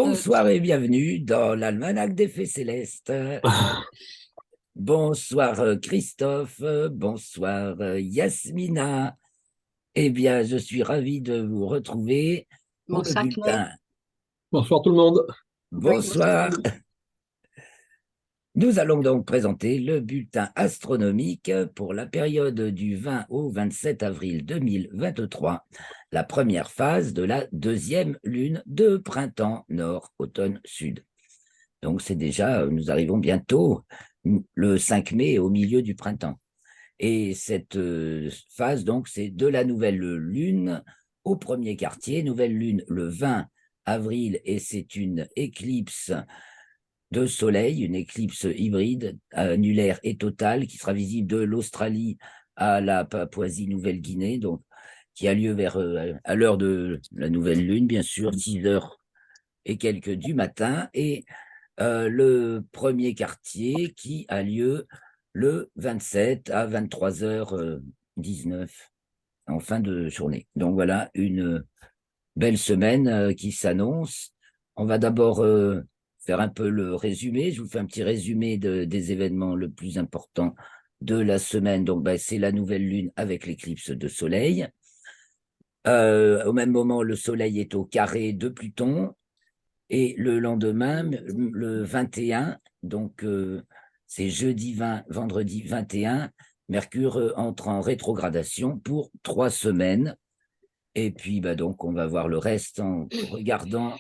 Bonsoir et bienvenue dans l'Almanach des Fées Célestes. Bonsoir Christophe, bonsoir Yasmina. Eh bien, je suis ravi de vous retrouver pour le Bonsoir Claire. bulletin. Bonsoir tout le monde. Oui, bonsoir tout le Bonsoir. monde. Nous allons donc présenter le bulletin astronomique pour la période du 20 au 27 avril 2023, la première phase de la deuxième lune de printemps nord, automne, sud. Donc, c'est déjà, nous arrivons bientôt le 5 mai au milieu du printemps. Et cette phase, donc, c'est de la nouvelle lune au premier quartier. Nouvelle lune le 20 avril, et c'est une éclipse de soleil, une éclipse hybride, annulaire et totale, qui sera visible de l'Australie à la Papouasie-Nouvelle-Guinée, donc qui a lieu à l'heure de la nouvelle lune, bien sûr, 6 heures et quelques du matin, et le premier quartier qui a lieu le 27 à 23h19 en fin de journée. Donc voilà une belle semaine qui s'annonce. On va d'abord faire un peu le résumé. Je vous fais un petit résumé des événements le plus importants de la semaine. Donc c'est la nouvelle lune avec l'éclipse de soleil. Au même moment, le soleil est au carré de Pluton. Et le lendemain, le 21, donc c'est jeudi 20, vendredi 21, Mercure entre en rétrogradation pour 3 semaines. Et puis, donc, on va voir le reste en regardant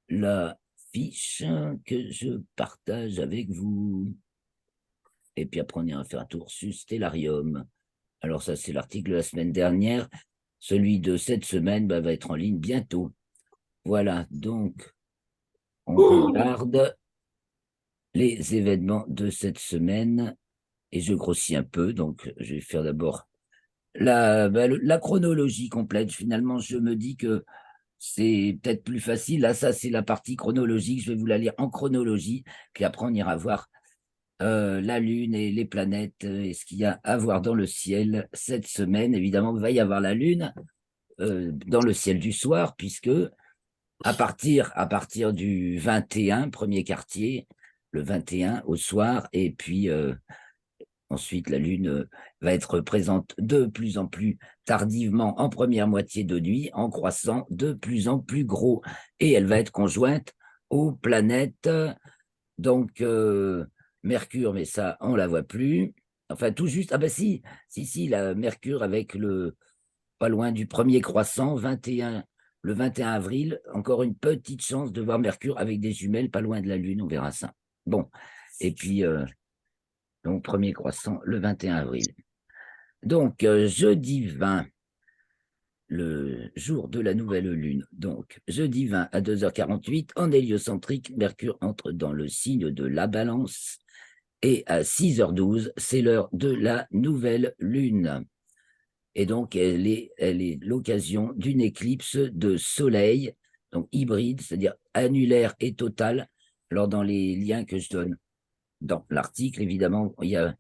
la fiche que je partage avec vous. Et puis après, on ira faire un tour sur Stellarium. Alors ça, c'est l'article de la semaine dernière. Celui de cette semaine va être en ligne bientôt. Voilà, donc on regarde les événements de cette semaine et je grossis un peu, donc je vais faire d'abord la chronologie complète. Finalement, je me dis que c'est peut-être plus facile. Là, ça, c'est la partie chronologique. Je vais vous la lire en chronologie, puis après, on ira voir la Lune et les planètes et ce qu'il y a à voir dans le ciel cette semaine. Évidemment, il va y avoir la Lune dans le ciel du soir, puisque à partir du 21, premier quartier, le 21 au soir, et puis ensuite la Lune va être présente de plus en plus tardivement en première moitié de nuit, en croissant de plus en plus gros, et elle va être conjointe aux planètes, donc Mercure, mais ça, on la voit plus. Enfin, tout juste, ah ben si, la Mercure avec pas loin du premier croissant, 21, le 21 avril, encore une petite chance de voir Mercure avec des jumelles pas loin de la Lune, on verra ça. Bon, et puis, donc premier croissant le 21 avril. Donc, jeudi 20, le jour de la nouvelle lune. Donc, jeudi 20 à 2h48, en héliocentrique, Mercure entre dans le signe de la Balance. Et à 6h12, c'est l'heure de la nouvelle lune. Et donc, elle est l'occasion d'une éclipse de soleil, donc hybride, c'est-à-dire annulaire et totale. Alors, dans les liens que je donne dans l'article, évidemment, il y a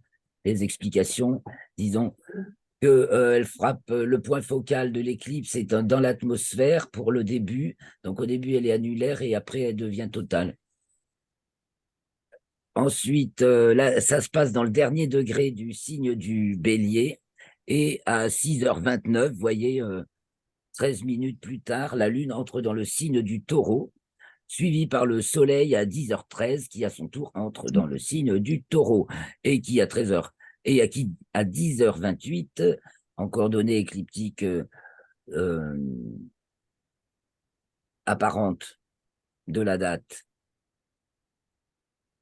des explications, disons qu'elle frappe le point focal de l'éclipse est dans l'atmosphère pour le début. Donc, au début, elle est annulaire et après, elle devient totale. Ensuite, là, ça se passe dans le dernier degré du signe du bélier. Et à 6h29, vous voyez, 13 minutes plus tard, la Lune entre dans le signe du taureau, suivi par le Soleil à 10h13, qui à son tour entre dans le signe du taureau, et qui à 13h, et qui à 10h28, en coordonnées écliptiques euh, apparentes de la date,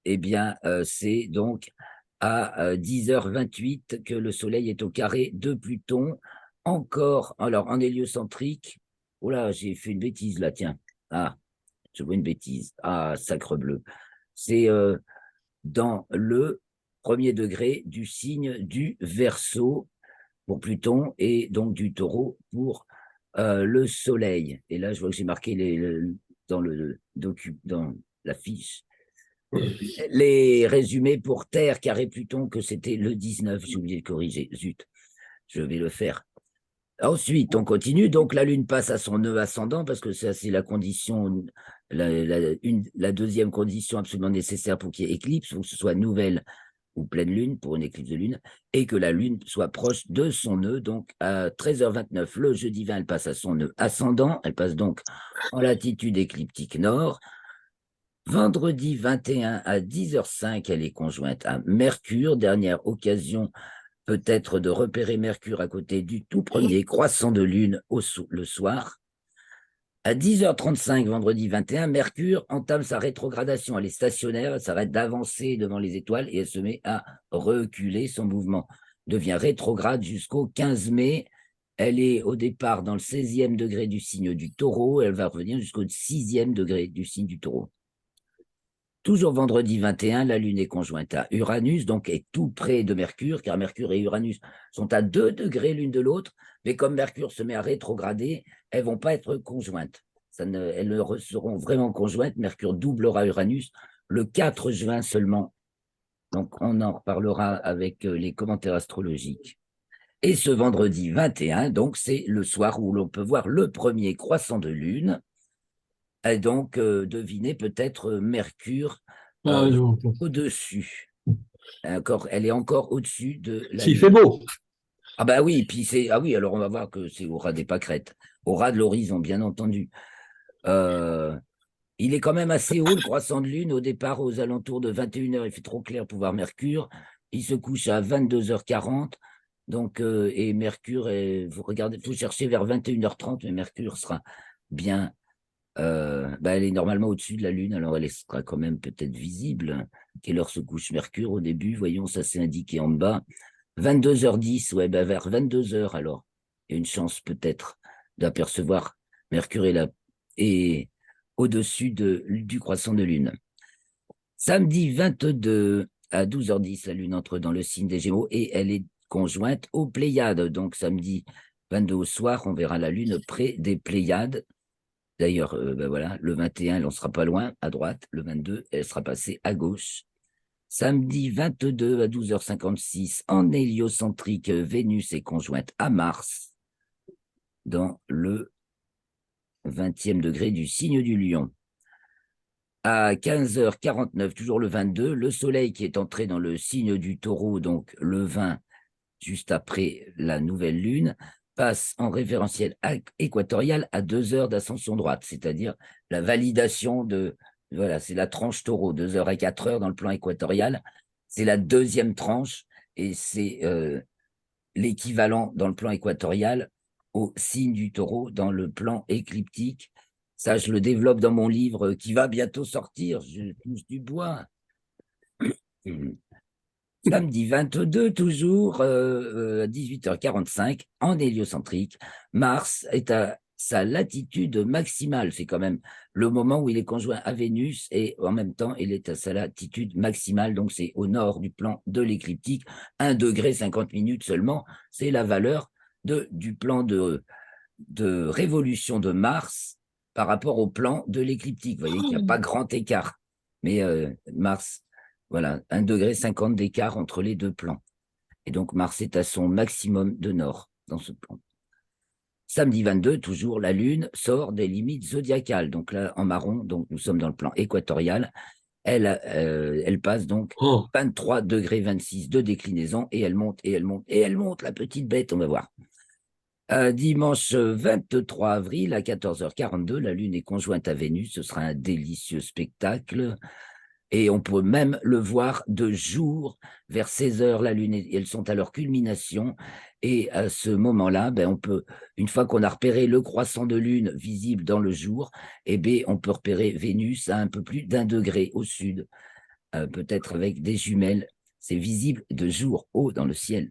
eh bien, c'est donc à 10h28 que le Soleil est au carré de Pluton, encore, alors en héliocentrique. Oh là, j'ai fait une bêtise là, tiens. Ah, je vois une bêtise. Ah, sacre bleu. C'est dans le premier degré du signe du Verseau pour Pluton et donc du Taureau pour le Soleil. Et là, je vois que j'ai marqué dans dans la fiche les résumés pour Terre, carré Pluton, que c'était le 19. J'ai oublié de corriger. Zut, je vais le faire. Ensuite, on continue. Donc, la Lune passe à son nœud ascendant parce que ça, c'est la condition, la deuxième condition absolument nécessaire pour qu'il y ait éclipse, il faut que ce soit nouvelle ou pleine Lune pour une éclipse de Lune, et que la Lune soit proche de son nœud. Donc, à 13h29, le jeudi 20, elle passe à son nœud ascendant. Elle passe donc en latitude écliptique nord. Vendredi 21 à 10h05, elle est conjointe à Mercure. Dernière occasion peut-être de repérer Mercure à côté du tout premier croissant de Lune le soir. À 10h35, vendredi 21, Mercure entame sa rétrogradation. Elle est stationnaire, elle s'arrête d'avancer devant les étoiles et elle se met à reculer. Son mouvement devient rétrograde jusqu'au 15 mai. Elle est au départ dans le 16e degré du signe du Taureau. Elle va revenir jusqu'au 6e degré du signe du Taureau. Toujours vendredi 21, la Lune est conjointe à Uranus, donc est tout près de Mercure, car Mercure et Uranus sont à 2 degrés l'une de l'autre, mais comme Mercure se met à rétrograder, elles ne vont pas être conjointes. Elles ne seront vraiment conjointes. Mercure doublera Uranus le 4 juin seulement. Donc on en reparlera avec les commentaires astrologiques. Et ce vendredi 21, donc c'est le soir où l'on peut voir le premier croissant de Lune. Et donc, devinez peut-être Mercure Ah, donc, au-dessus. Elle est encore au-dessus de la s'il fait Lune. beau. Ah bah oui, puis c'est ah oui, alors on va voir que c'est au ras des pâquerettes, au ras de l'horizon, bien entendu. Euh, il est quand même assez haut, le croissant de Lune, au départ aux alentours de 21h, il fait trop clair pour voir Mercure. Il se couche à 22h40. Donc, et Mercure, vous regardez, il faut chercher vers 21h30, mais Mercure sera bien. Elle est normalement au-dessus de la Lune, alors elle sera quand même peut-être visible. Quelle heure se couche Mercure au début? Voyons, ça c'est indiqué en bas. 22h10, ouais, vers 22h alors. Il y a une chance peut-être d'apercevoir Mercure et au-dessus du croissant de Lune. Samedi 22 à 12h10, la Lune entre dans le signe des Gémeaux et elle est conjointe aux Pléiades. Donc samedi 22 au soir, on verra la Lune près des Pléiades. D'ailleurs, voilà, le 21, elle n'en sera pas loin, à droite. Le 22, elle sera passée à gauche. Samedi 22 à 12h56, en héliocentrique, Vénus est conjointe à Mars dans le 20e degré du signe du Lion. À 15h49, toujours le 22, le Soleil qui est entré dans le signe du Taureau, donc le 20, juste après la nouvelle Lune, passe en référentiel équatorial à 2 heures d'ascension droite, c'est-à-dire la validation de, voilà, c'est la tranche Taureau, 2 heures et 4 heures dans le plan équatorial, c'est la deuxième tranche et c'est l'équivalent dans le plan équatorial au signe du Taureau dans le plan écliptique. Ça, je le développe dans mon livre qui va bientôt sortir, je touche du bois. Samedi 22, toujours à 18h45, en héliocentrique, Mars est à sa latitude maximale. C'est quand même le moment où il est conjoint à Vénus et en même temps, il est à sa latitude maximale. Donc, c'est au nord du plan de l'écliptique, 1 degré 50 minutes seulement. C'est la valeur du plan de révolution de Mars par rapport au plan de l'écliptique. Vous voyez qu'il n'y a pas grand écart. Mais Mars, voilà, 1 degré 50 d'écart entre les deux plans. Et donc Mars est à son maximum de nord dans ce plan. Samedi 22, toujours, la Lune sort des limites zodiacales. Donc là, en marron, donc nous sommes dans le plan équatorial. Elle passe donc Oh. 23 degrés 26 de déclinaison et elle monte et elle monte et elle monte, la petite bête, on va voir. Dimanche 23 avril à 14h42, la Lune est conjointe à Vénus. Ce sera un délicieux spectacle. Et on peut même le voir de jour, vers 16h, la Lune, elles sont à leur culmination. Et à ce moment-là, on peut, une fois qu'on a repéré le croissant de Lune visible dans le jour, on peut repérer Vénus à un peu plus d'1 degré au sud, peut-être avec des jumelles. C'est visible de jour, haut dans le ciel.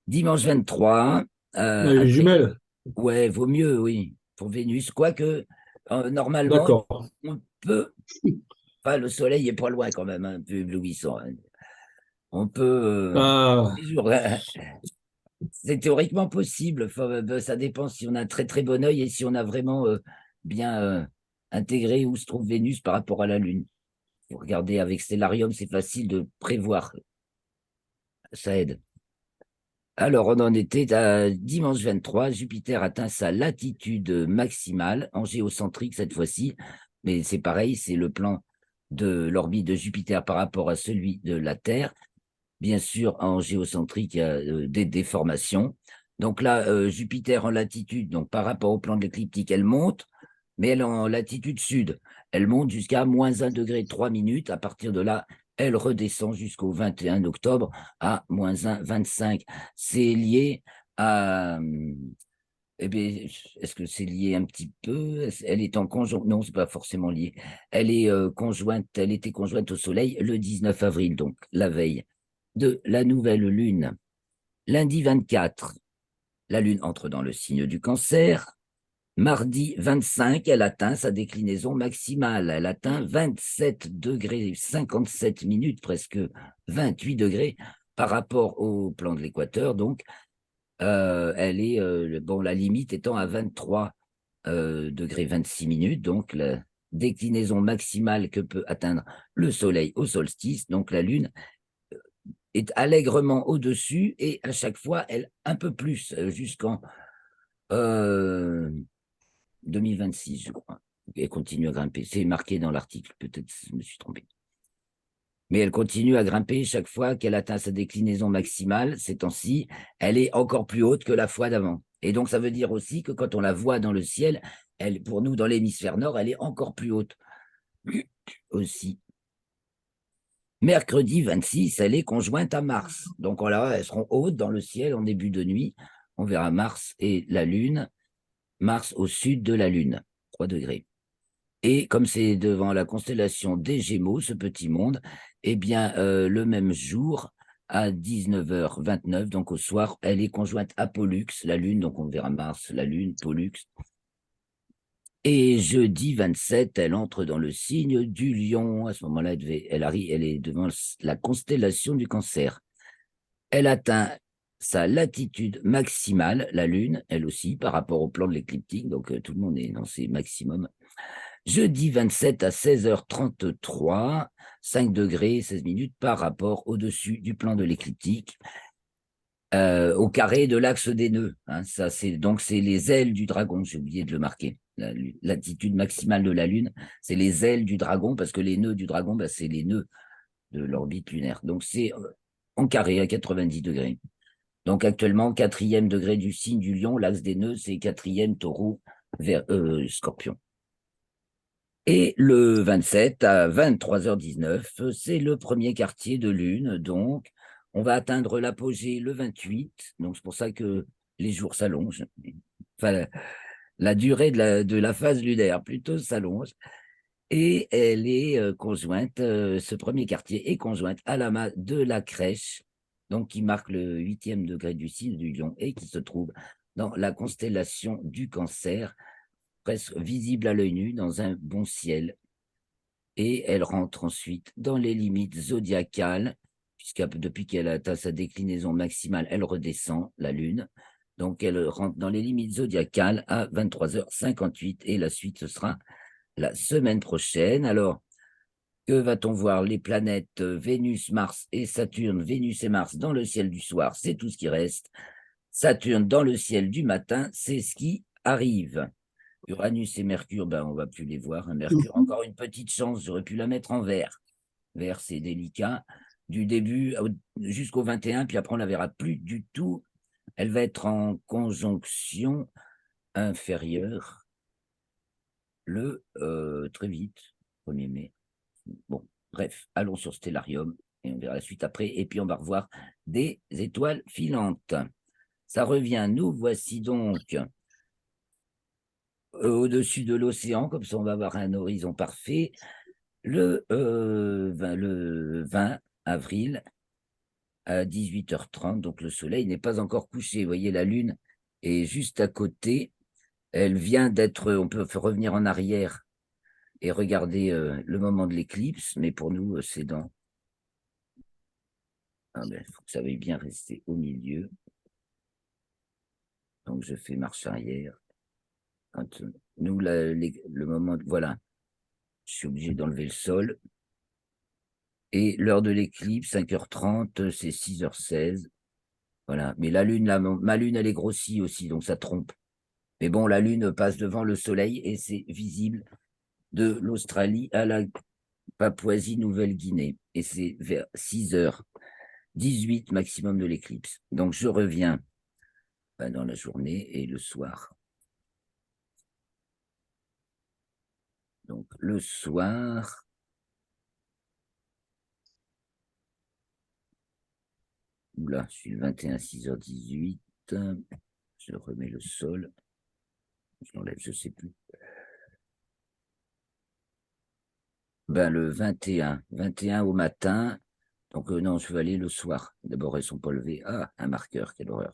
Dimanche 23, Les jumelles. ouais, vaut mieux, oui, pour Vénus. Quoique, normalement, D'accord. on peut. Enfin, le soleil est pas loin quand même, un peu éblouissant, hein. On peut. Ah, C'est théoriquement possible. Enfin, ça dépend si on a un très très bon œil et si on a vraiment bien intégré où se trouve Vénus par rapport à la Lune. Vous regardez avec Stellarium, c'est facile de prévoir. Ça aide. Alors, on en était à dimanche 23. Jupiter atteint sa latitude maximale, en géocentrique cette fois-ci. Mais c'est pareil, c'est le plan de l'orbite de Jupiter par rapport à celui de la Terre. Bien sûr, en géocentrique, il y a des déformations. Donc là, Jupiter en latitude, donc par rapport au plan de l'écliptique, elle monte, mais elle est en latitude sud. Elle monte jusqu'à -1 degré 3 minutes. À partir de là, elle redescend jusqu'au 21 octobre à -1,25. C'est lié à... Eh bien, est-ce que c'est lié un petit peu? Elle est en conjointe. Non, c'est pas forcément lié. Elle est conjointe. Elle était conjointe au Soleil le 19 avril, donc la veille de la nouvelle lune. Lundi 24, la lune entre dans le signe du Cancer. Mardi 25, elle atteint sa déclinaison maximale. Elle atteint 27 degrés 57 minutes, presque 28 degrés par rapport au plan de l'équateur. Donc, elle est, bon, la limite étant à 23 degrés 26 minutes. Donc, la déclinaison maximale que peut atteindre le Soleil au solstice. Donc, la Lune est allègrement au-dessus et à chaque fois, elle un peu plus jusqu'en 2026, je crois. Elle continue à grimper. C'est marqué dans l'article, peut-être je me suis trompé. Mais elle continue à grimper chaque fois qu'elle atteint sa déclinaison maximale. Ces temps-ci, elle est encore plus haute que la fois d'avant. Et donc, ça veut dire aussi que quand on la voit dans le ciel, elle, pour nous, dans l'hémisphère nord, elle est encore plus haute aussi. Mercredi 26, elle est conjointe à Mars. Donc voilà, elles seront hautes dans le ciel en début de nuit. On verra Mars et la Lune. Mars au sud de la Lune, 3 degrés. Et comme c'est devant la constellation des Gémeaux, ce petit monde, eh bien, le même jour, à 19h29, donc au soir, elle est conjointe à Pollux, la Lune, donc on verra Mars, la Lune, Pollux. Et jeudi 27, elle entre dans le signe du Lion. À ce moment-là, elle est devant la constellation du Cancer. Elle atteint sa latitude maximale, la Lune, elle aussi, par rapport au plan de l'écliptique. Donc, tout le monde est dans ses maximums. Jeudi 27 à 16h33, 5 degrés 16 minutes par rapport au-dessus du plan de l'écliptique, au carré de l'axe des nœuds. Hein, ça, donc c'est les ailes du dragon, j'ai oublié de le marquer. L'attitude maximale de la Lune, c'est les ailes du dragon, parce que les nœuds du dragon, bah, c'est les nœuds de l'orbite lunaire. Donc c'est en carré à 90 degrés. Donc actuellement, 4e degré du signe du Lion, l'axe des nœuds, c'est 4e taureau vers Scorpion. Et le 27 à 23h19, c'est le premier quartier de lune, donc on va atteindre l'apogée le 28, donc c'est pour ça que les jours s'allongent. Enfin, la durée de la phase lunaire plutôt s'allonge. Et elle est conjointe, ce premier quartier est conjointe à l'amas de la Crèche, donc qui marque le 8e degré du signe du Lion et qui se trouve dans la constellation du Cancer, presque visible à l'œil nu dans un bon ciel. Et elle rentre ensuite dans les limites zodiacales, puisque depuis qu'elle a atteint sa déclinaison maximale, elle redescend, la Lune. Donc elle rentre dans les limites zodiacales à 23h58 et la suite, ce sera la semaine prochaine. Alors, que va-t-on voir? Les planètes Vénus, Mars et Saturne, Vénus et Mars dans le ciel du soir, c'est tout ce qui reste. Saturne dans le ciel du matin, c'est ce qui arrive. Uranus et Mercure, ben, on ne va plus les voir. Mercure, encore une petite chance, j'aurais pu la mettre en vert. Vert, c'est délicat. Du début jusqu'au 21, puis après, on ne la verra plus du tout. Elle va être en conjonction inférieure très vite, 1er mai. Bon, bref, allons sur Stellarium et on verra la suite après. Et puis, on va revoir des étoiles filantes. Ça revient, nous voici donc au-dessus de l'océan, comme ça on va avoir un horizon parfait, le 20 avril à 18h30, donc le soleil n'est pas encore couché. Vous voyez, la lune est juste à côté. Elle vient d'être, on peut revenir en arrière et regarder le moment de l'éclipse, mais pour nous, c'est dans... Ah ben, faut que ça veuille bien rester au milieu. Donc je fais marche arrière. Quand nous, le moment, voilà, je suis obligé d'enlever le sol. Et l'heure de l'éclipse, 5h30, c'est 6h16. Voilà. Mais la lune, ma lune, elle est grossie aussi, donc ça trompe. Mais bon, la lune passe devant le soleil et c'est visible de l'Australie à la Papouasie-Nouvelle-Guinée. Et c'est vers 6h18 maximum de l'éclipse. Donc je reviens dans la journée et le soir. Donc le soir, là, je suis le 21, 6h18. Je remets le sol. Je l'enlève, je ne sais plus. Le 21 au matin. Donc non, je vais aller le soir. D'abord, elles ne sont pas levées. Ah, un marqueur, quelle horreur.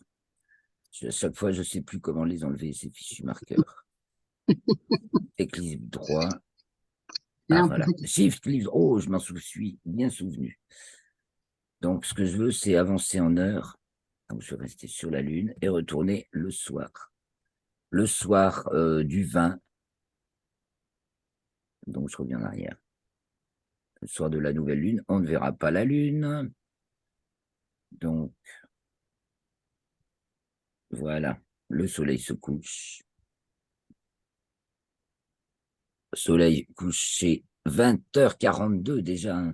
À chaque fois, je ne sais plus comment les enlever, ces fichus marqueurs. Éclipse droit. Ah, voilà. Shift, livre. Oh, je m'en suis bien souvenu. Donc, ce que je veux, c'est avancer en heure. Donc, je vais rester sur la Lune et retourner le soir. Le soir du 20. Donc, je reviens en arrière. Le soir de la nouvelle Lune, on ne verra pas la Lune. Donc, voilà. Le soleil se couche. Soleil couché 20h42 déjà hein,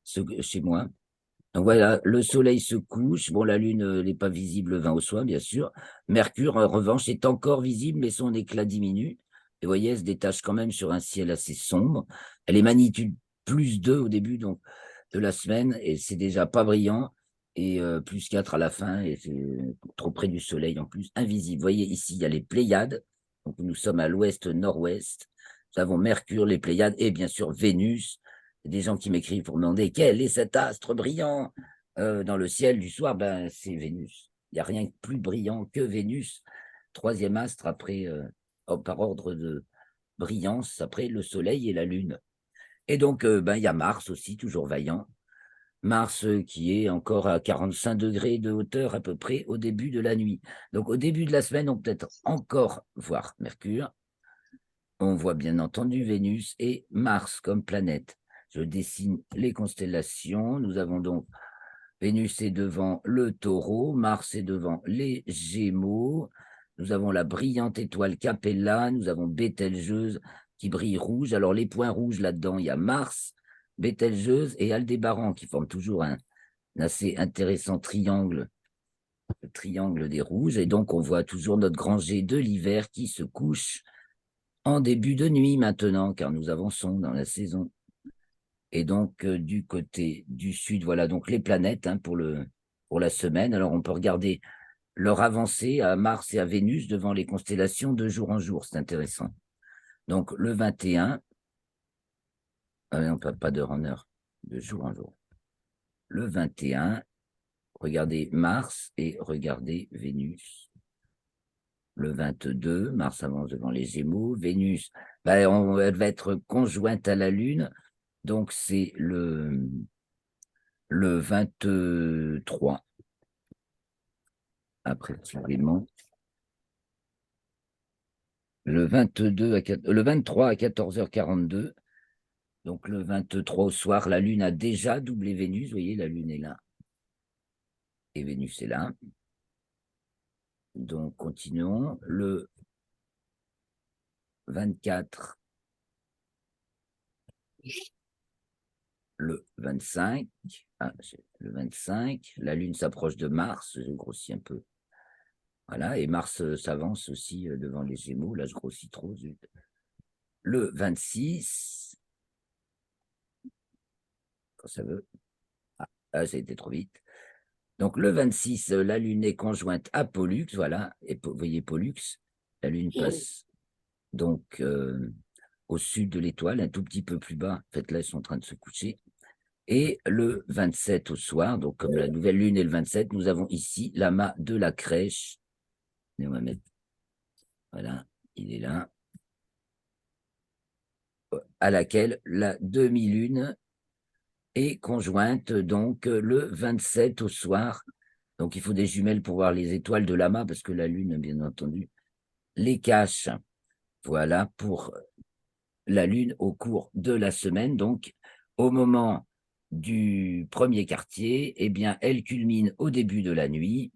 chez moi. Donc voilà, le soleil se couche. Bon, la lune n'est pas visible le 20 au soir, bien sûr. Mercure, en revanche, est encore visible, mais son éclat diminue. Et vous voyez, elle se détache quand même sur un ciel assez sombre. Elle est magnitude +2 au début donc, de la semaine, et c'est déjà pas brillant. Et +4 à la fin, et c'est trop près du soleil en plus, invisible. Vous voyez, ici, il y a les Pléiades. Donc nous sommes à l'ouest-nord-ouest. Nous avons Mercure, les Pléiades, et bien sûr Vénus. Des gens qui m'écrivent pour me demander quel est cet astre brillant dans le ciel du soir. C'est Vénus. Il n'y a rien de plus brillant que Vénus. Troisième astre après, par ordre de brillance, après le Soleil et la Lune. Et donc, il y a Mars aussi, toujours vaillant. Mars qui est encore à 45 degrés de hauteur à peu près au début de la nuit. Donc, au début de la semaine, on peut être encore voir Mercure. On voit bien entendu Vénus et Mars comme planète. Je dessine les constellations. Nous avons donc Vénus est devant le Taureau, Mars est devant les Gémeaux. Nous avons la brillante étoile Capella, nous avons Bételgeuse qui brille rouge. Alors les points rouges là-dedans, il y a Mars, Bételgeuse et Aldébaran qui forment toujours un assez intéressant triangle, le triangle des rouges. Et donc on voit toujours notre grand jet de l'hiver qui se couche en début de nuit maintenant, car nous avançons dans la saison. Et donc, du côté du sud, voilà donc les planètes hein, pour la semaine. Alors, on peut regarder leur avancée à Mars et à Vénus devant les constellations de jour en jour. C'est intéressant. Donc, le 21, non, pas d'heure en heure, de jour en jour. Le 21, regardez Mars et regardez Vénus. Le 22, Mars avance devant les Gémeaux. Vénus, elle va être conjointe à la Lune. Donc, c'est le 23, après l'élément. Le 23 à 14h42. Donc, le 23 au soir, la Lune a déjà doublé Vénus. Vous voyez, la Lune est là. Et Vénus est là. Donc, continuons. Le 24, le 25. Le 25, la Lune s'approche de Mars. Je grossis un peu. Voilà, et Mars s'avance aussi devant les Gémeaux. Là, je grossis trop. Zut. Le 26, quand ça veut. Ah, ça a été trop vite. Donc, le 26, la Lune est conjointe à Pollux, voilà. Et vous voyez Pollux, la Lune passe donc au sud de l'étoile, un tout petit peu plus bas. En fait, là, ils sont en train de se coucher. Et le 27 au soir, donc comme la nouvelle Lune est le 27, nous avons ici l'amas de la crèche. Et on va mettre, voilà, il est là. À laquelle la demi-lune est conjointe, donc le 27 au soir. Donc, il faut des jumelles pour voir les étoiles de l'amas, parce que la Lune, bien entendu, les cache. Voilà pour la Lune au cours de la semaine. Donc, au moment du premier quartier, eh bien, elle culmine au début de la nuit.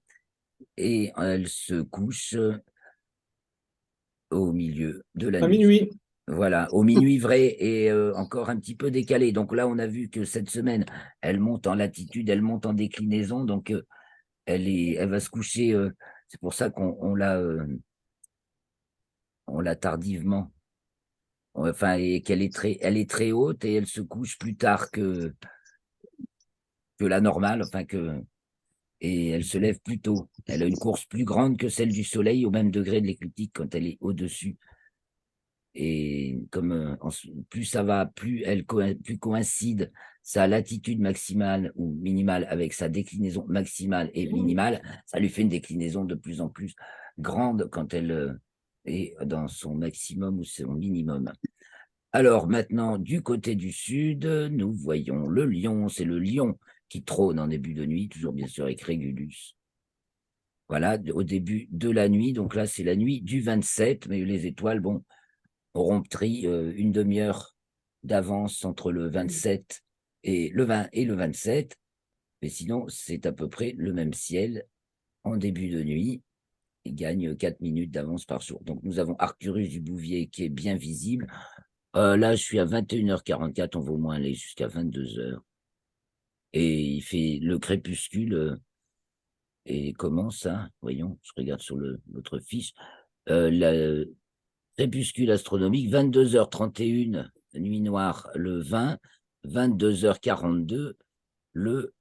et elle se couche au milieu de la À nuit. minuit. Voilà, au minuit vrai et encore un petit peu décalé. Donc là, on a vu que cette semaine, elle monte en latitude, elle monte en déclinaison, donc elle va se coucher. C'est pour ça on l'a tardivement. Enfin, et elle est très haute et elle se couche plus tard que la normale, et elle se lève plus tôt. Elle a une course plus grande que celle du Soleil au même degré de l'écliptique quand elle est au-dessus. Et comme plus ça va, plus coïncide sa latitude maximale ou minimale avec sa déclinaison maximale et minimale, ça lui fait une déclinaison de plus en plus grande quand elle est dans son maximum ou son minimum. Alors maintenant, du côté du sud, nous voyons le lion. C'est le lion qui trône en début de nuit, toujours bien sûr avec Régulus. Voilà, au début de la nuit. Donc là, c'est la nuit du 27, mais les étoiles, bon, auront pris une demi-heure d'avance entre le 27 et le 20 et le 27. Mais sinon, c'est à peu près le même ciel en début de nuit. Il gagne 4 minutes d'avance par jour. Donc nous avons Arcturus du Bouvier qui est bien visible. Là, je suis à 21h44, on va au moins aller jusqu'à 22h. Et il fait le crépuscule et commence, hein, voyons, je regarde sur votre fiche, la crépuscule astronomique, 22h31, nuit noire le 20, 22h42 le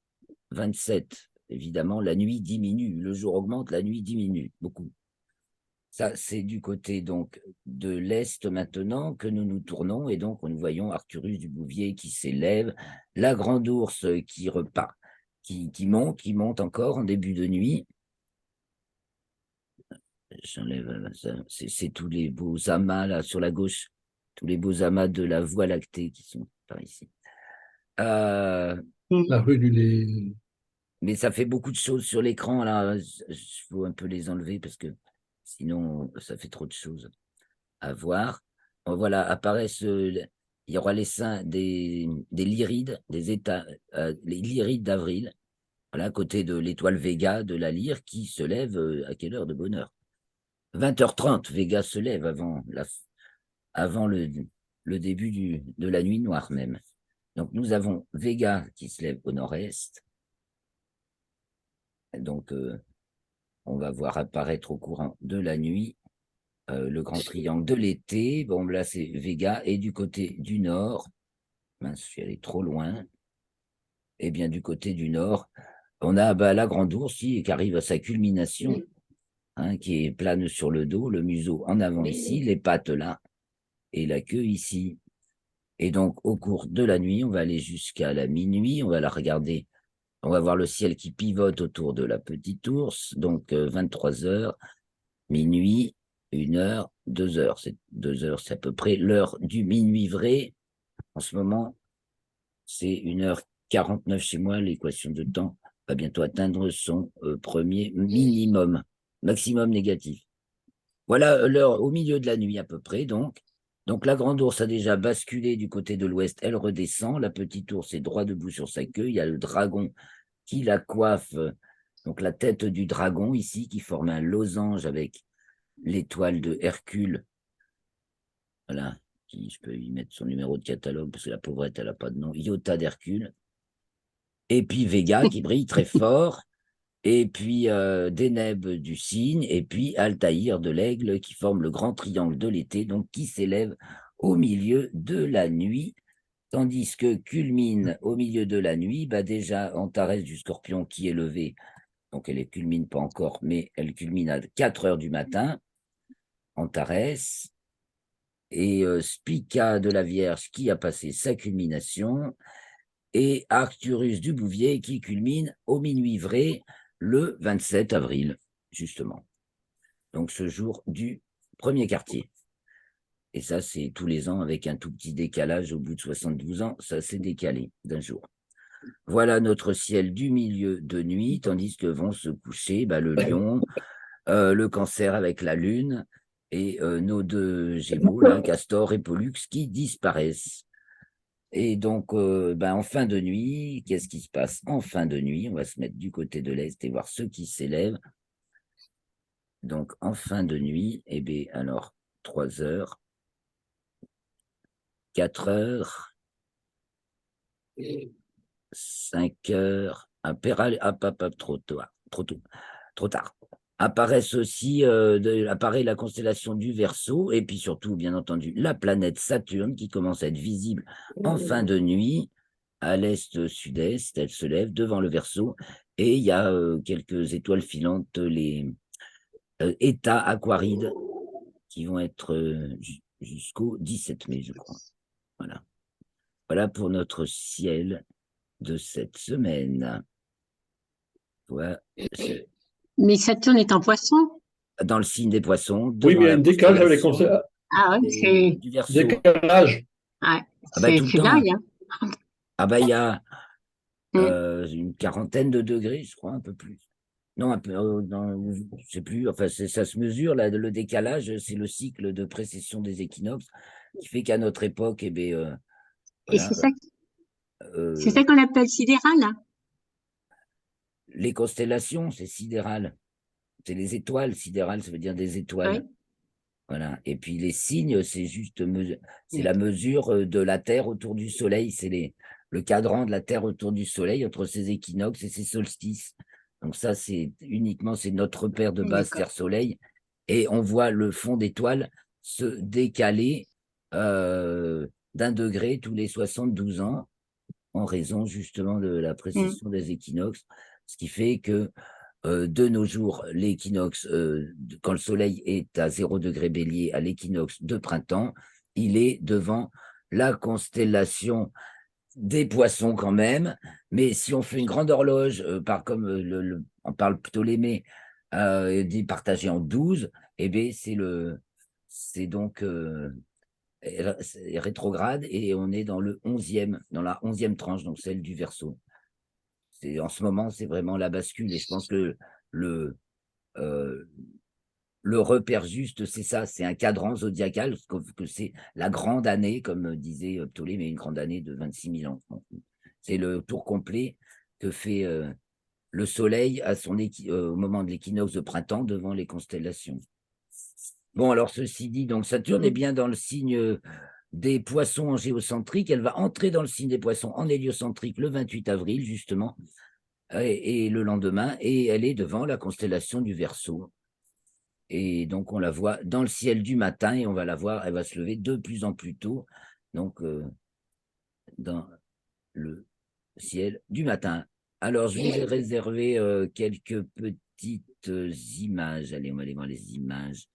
27. Évidemment, la nuit diminue, le jour augmente, la nuit diminue beaucoup. Ça, c'est du côté donc de l'Est maintenant que nous nous tournons et donc nous voyons Arcturus du Bouvier qui s'élève, la grande ours qui repart, qui monte encore en début de nuit. J'enlève ça, c'est tous les beaux amas là sur la gauche, tous les beaux amas de la Voie lactée qui sont par ici. Euh, La rue du lait. mais ça fait beaucoup de choses sur l'écran là, il faut un peu les enlever parce que sinon ça fait trop de choses à voir. Voilà, apparaissent, il y aura les seins des lyrides, des états, les lyrides d'avril, voilà, à côté de l'étoile Vega de la lyre qui se lève à quelle heure de bonne heure? 20h30, Vega se lève avant le début de la nuit noire même. Donc nous avons Vega qui se lève au nord-est. Donc on va voir apparaître au courant de la nuit le grand triangle de l'été. Bon, là, c'est Vega. Et du côté du nord, mince, je suis allé trop loin. Et bien, du côté du nord, on a la grande ours qui arrive à sa culmination, hein, qui est plane sur le dos, le museau en avant ici, les pattes là, et la queue ici. Et donc, au cours de la nuit, on va aller jusqu'à la minuit, on va la regarder. On va voir le ciel qui pivote autour de la petite ours, donc 23 heures, minuit, 1 heure, 2 heures. 2 heures, c'est à peu près l'heure du minuit vrai. En ce moment, c'est 1h49 chez moi. L'équation de temps va bientôt atteindre son premier minimum, maximum négatif. Voilà l'heure au milieu de la nuit à peu près, donc. Donc la grande ours a déjà basculé du côté de l'ouest, elle redescend. La petite ours est droit debout sur sa queue. Il y a le dragon qui la coiffe, donc la tête du dragon ici, qui forme un losange avec l'étoile de Hercule, voilà, je peux y mettre son numéro de catalogue parce que la pauvrette, elle n'a pas de nom, Iota d'Hercule, et puis Vega qui brille très fort, et puis Deneb du cygne, et puis Altaïr de l'aigle qui forme le grand triangle de l'été, donc qui s'élève au milieu de la nuit, tandis que culmine au milieu de la nuit, déjà Antares du Scorpion qui est levé, donc elle ne culmine pas encore, mais elle culmine à 4 heures du matin, Antares, et Spica de la Vierge qui a passé sa culmination, et Arcturus du Bouvier qui culmine au minuit vrai le 27 avril, justement. Donc ce jour du premier quartier. Et ça, c'est tous les ans avec un tout petit décalage au bout de 72 ans, ça s'est décalé d'un jour. Voilà notre ciel du milieu de nuit, tandis que vont se coucher le lion, le cancer avec la lune, et nos deux gémeaux, là, Castor et Pollux, qui disparaissent. Et donc, en fin de nuit, qu'est-ce qui se passe en fin de nuit? On va se mettre du côté de l'Est et voir ceux qui s'élèvent. Donc, en fin de nuit, eh bien, alors, 3 heures, 4 heures, 5 heures, trop tôt, trop tard. Apparaissent aussi, apparaît la constellation du Verseau, et puis surtout, bien entendu, la planète Saturne qui commence à être visible en fin de nuit, à l'est-sud-est, elle se lève devant le Verseau, et il y a quelques étoiles filantes, les Eta Aquarides, qui vont être jusqu'au 17 mai, je crois. Voilà. Voilà pour notre ciel de cette semaine. Voilà, Mais Saturne est en poisson. dans le signe des Poissons, Oui, devant mais il y a la un décalage avec les constellation Ah ouais, du Verseau. décalage. ouais, Ah bah tout le c'est temps. dingue, hein. Ah bah il y a Mm. une quarantaine de degrés, je crois, un peu plus. Non, un peu, je sais plus, enfin ça se mesure, là, le décalage, c'est le cycle de précession des équinoxes qui fait qu'à notre époque, eh bien, Et voilà, c'est euh, ça qu'on appelle sidéral, hein. les constellations, c'est sidéral. C'est les étoiles, sidéral, ça veut dire des étoiles. Ouais. Voilà. Et puis les signes, c'est juste c'est la D'accord. mesure de la Terre autour du Soleil, c'est le cadran de la Terre autour du Soleil entre ses équinoxes et ses solstices. Donc ça, c'est notre repère de base D'accord. Terre-Soleil. Et on voit le fond d'étoiles se décaler d'un degré tous les 72 ans en raison justement de la Mm. précession des équinoxes, ce qui fait que de nos jours, l'équinoxe, quand le soleil est à 0 degré bélier, à l'équinoxe de printemps, il est devant la constellation des poissons quand même, mais si on fait une grande horloge, par comme on parle Ptolémée, dit partagé en 12, eh bien c'est donc c'est rétrograde et on est dans dans la 11e tranche, donc celle du Verseau. En ce moment, c'est vraiment la bascule et je pense que le, euh, le repère juste, c'est ça, c'est un cadran zodiacal, que c'est la grande année, comme disait Ptolémée, une grande année de 26 000 ans. C'est le tour complet que fait le Soleil au moment de l'équinoxe de printemps devant les constellations. Bon, alors ceci dit, donc Saturne est Mm. bien dans le signe des poissons en géocentrique. Elle va entrer dans le signe des poissons en héliocentrique le 28 avril, justement, et le lendemain, et elle est devant la constellation du Verseau. Et donc, on la voit dans le ciel du matin et on va la voir, elle va se lever de plus en plus tôt, donc dans le ciel du matin. Alors, je vous ai réservé quelques petites images. Allez, on va aller voir les images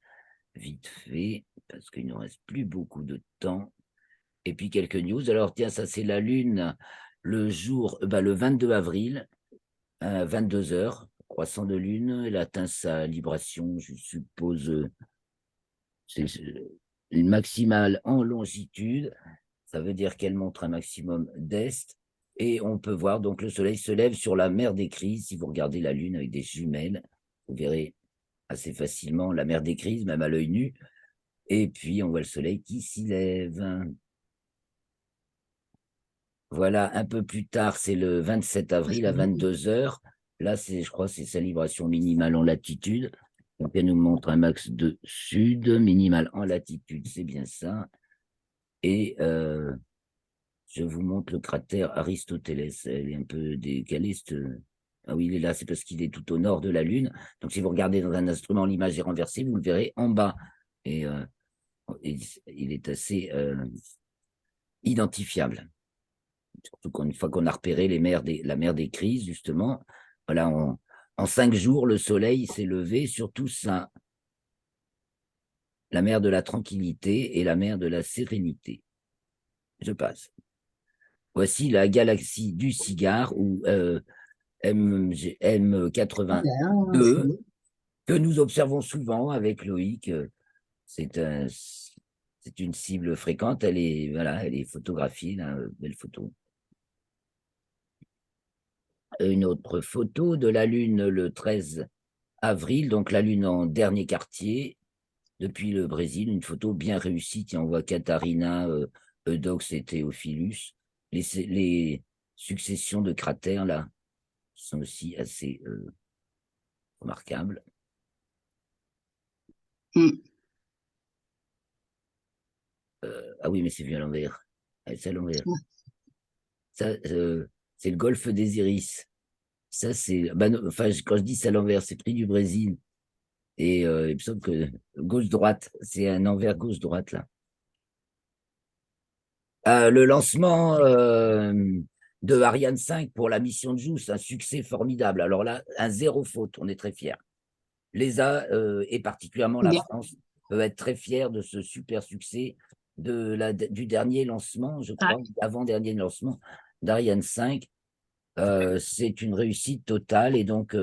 vite fait, parce qu'il ne nous reste plus beaucoup de temps. Et puis, quelques news. Alors, tiens, ça, c'est la Lune le jour, le 22 avril, 22 heures, croissant de Lune. Elle atteint sa libration, je suppose. C'est une maximale en longitude, ça veut dire qu'elle montre un maximum d'est, et on peut voir donc le soleil se lève sur la mer des Crises. Si vous regardez la Lune avec des jumelles, vous verrez assez facilement la mer des Crises, même à l'œil nu, et puis on voit le soleil qui s'y lève. Voilà, un peu plus tard, c'est le 27 avril à 22 heures. Là, je crois, c'est sa libration minimale en latitude. Donc, elle nous montre un max de sud, minimal en latitude, c'est bien ça. Et je vous montre le cratère Aristoteles. Elle est un peu décalée. Ah oui, il est là, c'est parce qu'il est tout au nord de la Lune. Donc, si vous regardez dans un instrument, l'image est renversée, vous le verrez en bas. Et il est assez identifiable. Surtout qu'une fois qu'on a repéré la mer des Crises, justement, voilà, en 5 jours, le soleil s'est levé sur tout ça. La mer de la tranquillité et la mer de la sérénité. Je passe. Voici la galaxie du cigare ou M82 que nous observons souvent avec Loïc. C'est une cible fréquente. Voilà, elle est photographiée, là, belle photo. Une autre photo de la Lune le 13 avril, donc la Lune en dernier quartier depuis le Brésil. Une photo bien réussie. Tiens, on voit Katharina, Eudox et Théophilus. Les successions de cratères, là, sont aussi assez remarquables. Ah oui, mais c'est vu à l'envers. C'est à l'envers. Ça, c'est le golfe des Iris. Ça, c'est. Bah, enfin, quand je dis c'est à l'envers, c'est pris du Brésil. Et il me semble que gauche-droite, c'est un envers gauche-droite, là. Le lancement de Ariane 5 pour la mission de JUICE, un succès formidable. Alors là, un zéro faute, on est très fiers. L'ESA et particulièrement la Bien. France peuvent être très fiers de ce super succès du dernier lancement, je crois, avant-dernier lancement d'Ariane 5. C'est une réussite totale et donc,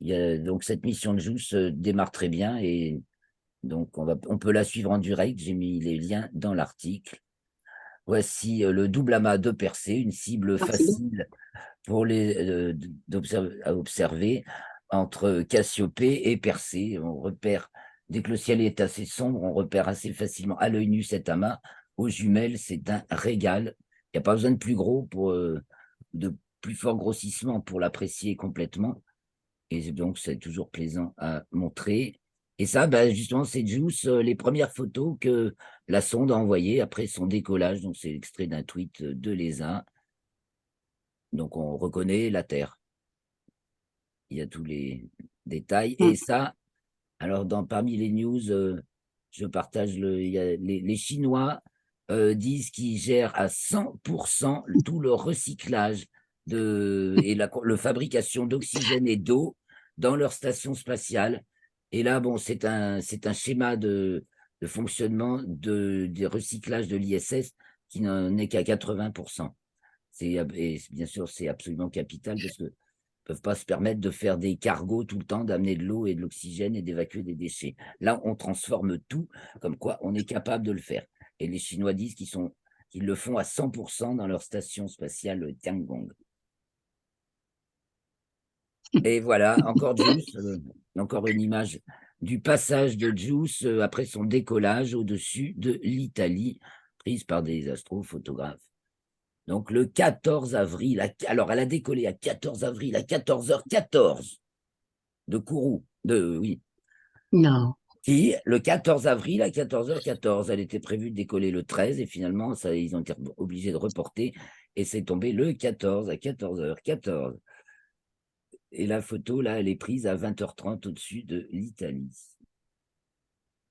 donc cette mission de JUICE démarre très bien et donc on peut la suivre en direct. J'ai mis les liens dans l'article. Voici le double amas de Persée, une cible facile pour à observer entre Cassiopée et Persée. On repère, dès que le ciel est assez sombre, on repère assez facilement à l'œil nu cet amas. Aux jumelles, c'est un régal. Il n'y a pas besoin de plus gros de plus fort grossissement pour l'apprécier complètement. Et donc, c'est toujours plaisant à montrer. Et ça, bah, justement, c'est juste les premières photos que la sonde a envoyées après son décollage. Donc, c'est extrait d'un tweet de l'ESA. Donc, on reconnaît la Terre. Il y a tous les détails. Et ça, alors, parmi les news, je partage il y a les Chinois disent qu'ils gèrent à 100% tout le recyclage et la fabrication d'oxygène et d'eau dans leur station spatiale. Et là, bon, c'est un schéma de fonctionnement des recyclages de l'ISS qui n'en est qu'à 80%. Et bien sûr, c'est absolument capital parce que peuvent pas se permettre de faire des cargos tout le temps, d'amener de l'eau et de l'oxygène et d'évacuer des déchets. Là, on transforme tout, comme quoi on est capable de le faire. Et les Chinois disent qu'ils le font à 100% dans leur station spatiale Tiangong. Et voilà, encore JUICE, encore une image du passage de JUICE après son décollage au-dessus de l'Italie, prise par des astrophotographes. Donc le 14 avril, alors elle a décollé à 14 avril à 14h14 de Kourou, oui. Non. Qui, le 14 avril à 14h14, elle était prévue de décoller le 13 et finalement, ils ont été obligés de reporter et c'est tombé le 14 à 14h14. Et la photo, là, elle est prise à 20h30 au-dessus de l'Italie.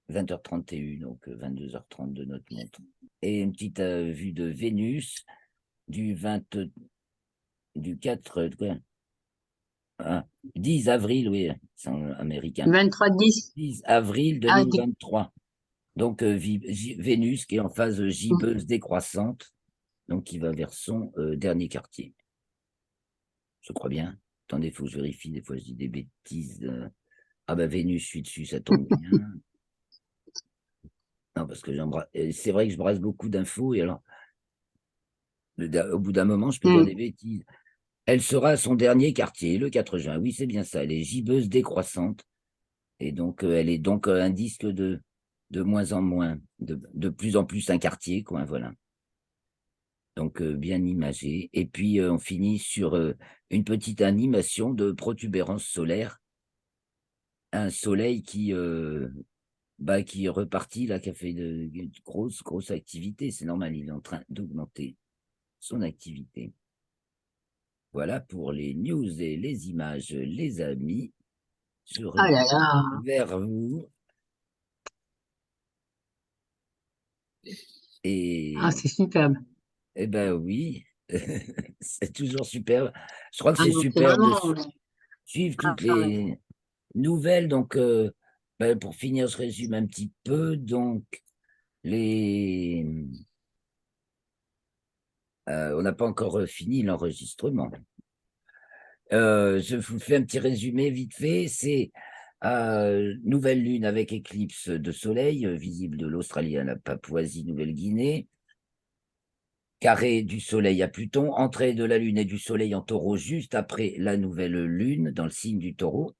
20h31, donc 22h30 de notre montre. Et une petite vue de Vénus du 4, 10 avril, oui, c'est américain. 23-10. 10 avril Ah, ok. 2023. Donc, Vénus qui est en phase gibbeuse décroissante, donc qui va vers son dernier quartier. Je crois bien. Attendez, il faut que je vérifie, des fois je dis des bêtises. Ah ben Vénus, je suis dessus, ça tombe bien. Non, parce que c'est vrai que je brasse beaucoup d'infos, et alors, au bout d'un moment, je peux dire des bêtises. Elle sera à son dernier quartier, le 4 juin. Oui, c'est bien ça. Elle est gibbeuse décroissante. Et donc, elle est donc un disque de moins en moins, de plus en plus un quartier, quoi, voilà. Donc, bien imagé. Et puis, on finit sur une petite animation de protubérance solaire. Un soleil qui est reparti, là, qui a fait de grosses activités. C'est normal, il est en train d'augmenter son activité. Voilà pour les news et les images, les amis. Je Oh là reviens là. vers vous. Ah, Et c'est superbe. eh ben oui, c'est toujours super. Je crois que Ah c'est non, c'est super de vraiment. suivre Ah toutes ouais. les nouvelles. Donc, pour finir, je résume un petit peu. Donc, les... on n'a pas encore fini l'enregistrement. Je vous fais un petit résumé vite fait. C'est nouvelle lune avec éclipse de soleil, visible de l'Australie à la Papouasie-Nouvelle-Guinée. Carré du soleil à Pluton, entrée de la lune et du soleil en taureau juste après la nouvelle lune dans le signe du taureau.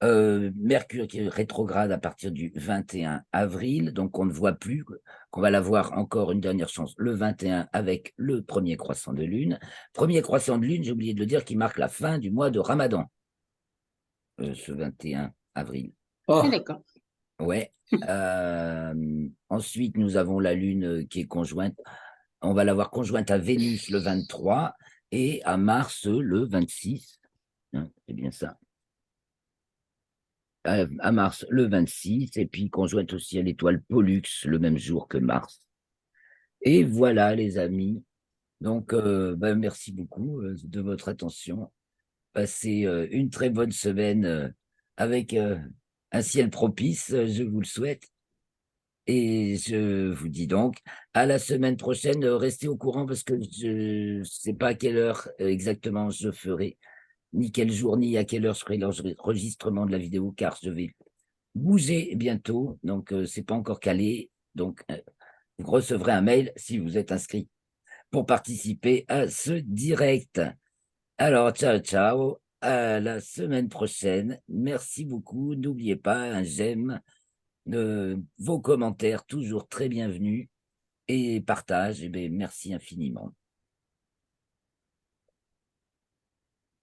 Mercure qui est rétrograde à partir du 21 avril, donc on ne voit plus qu'on va l'avoir encore une dernière chance le 21 avec le premier croissant de lune. Premier croissant de lune, j'ai oublié de le dire, qui marque la fin du mois de Ramadan, ce 21 avril. Ah, Ah, d'accord. Ouais. Ensuite, nous avons la Lune qui est conjointe. On va l'avoir conjointe à Vénus le 23 et à Mars le 26. Hein, c'est bien ça. À Mars le 26, et puis conjointe aussi à l'étoile Pollux le même jour que Mars. Et voilà, les amis. Donc, merci beaucoup de votre attention. Passez une très bonne semaine avec un ciel propice, je vous le souhaite. Et je vous dis donc à la semaine prochaine. Restez au courant parce que je ne sais pas à quelle heure exactement je ferai, ni quel jour, ni à quelle heure je ferai l'enregistrement de la vidéo, car je vais bouger bientôt. Donc, c'est pas encore calé. Donc, vous recevrez un mail si vous êtes inscrit pour participer à ce direct. Alors, ciao, ciao. À la semaine prochaine. Merci beaucoup. N'oubliez pas un j'aime, vos commentaires, toujours très bienvenus. Et partage, merci infiniment.